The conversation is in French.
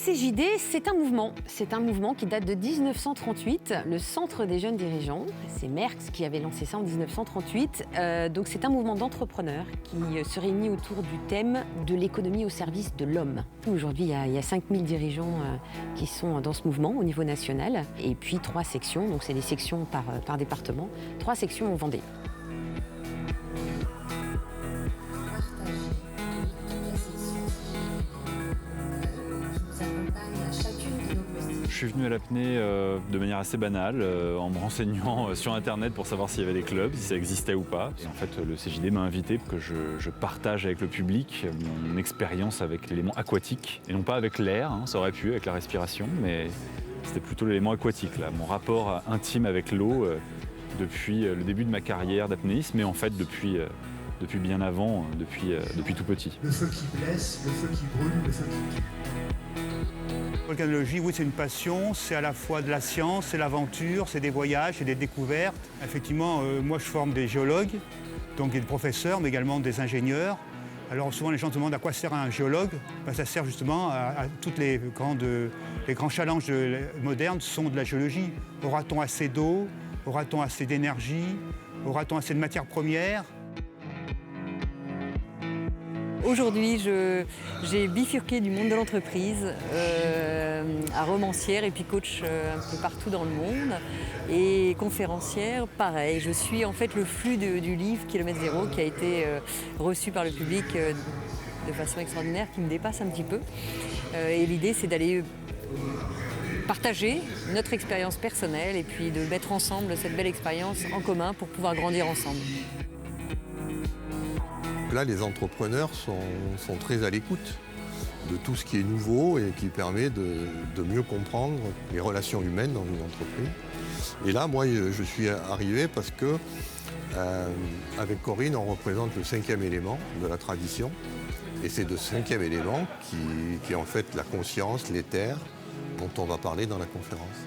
CJD, c'est un mouvement. C'est un mouvement qui date de 1938, le Centre des jeunes dirigeants. C'est Merckx qui avait lancé ça en 1938. Donc c'est un mouvement d'entrepreneurs qui se réunit autour du thème de l'économie au service de l'homme. Aujourd'hui, il y a 5000 dirigeants qui sont dans ce mouvement au niveau national. Et puis 3 sections, donc c'est des sections par département, 3 sections en Vendée. Je suis venu à l'apnée de manière assez banale, en me renseignant sur Internet pour savoir s'il y avait des clubs, si ça existait ou pas. Et en fait, le CJD m'a invité pour que je partage avec le public mon expérience avec l'élément aquatique. Et non pas avec l'air, hein, ça aurait pu, avec la respiration, mais c'était plutôt l'élément aquatique, là, mon rapport intime avec l'eau depuis le début de ma carrière d'apnéiste, mais en fait depuis bien avant, depuis tout petit. Le feu qui blesse, le feu qui brûle, le feu qui tue. La volcanologie, oui, c'est une passion, c'est à la fois de la science, c'est l'aventure, c'est des voyages, c'est des découvertes. Effectivement, moi je forme des géologues, donc des professeurs, mais également des ingénieurs. Alors souvent les gens se demandent à quoi sert un géologue. Ben, ça sert justement à toutes les grands challenges modernes sont de la géologie. Aura-t-on assez d'eau? Aura-t-on assez d'énergie? Aura-t-on assez de matières premières? Aujourd'hui, j'ai bifurqué du monde de l'entreprise à romancière et puis coach un peu partout dans le monde. Et conférencière, pareil. Je suis en fait le flux du livre Kilomètre Zéro qui a été reçu par le public de façon extraordinaire, qui me dépasse un petit peu. Et l'idée, c'est d'aller partager notre expérience personnelle et puis de mettre ensemble cette belle expérience en commun pour pouvoir grandir ensemble. Là, les entrepreneurs sont très à l'écoute de tout ce qui est nouveau et qui permet de mieux comprendre les relations humaines dans une entreprise. Et là, moi, je suis arrivé parce que, avec Corinne, on représente le 5e élément de la tradition. Et c'est de ce 5e élément qui est en fait la conscience, l'éther, dont on va parler dans la conférence.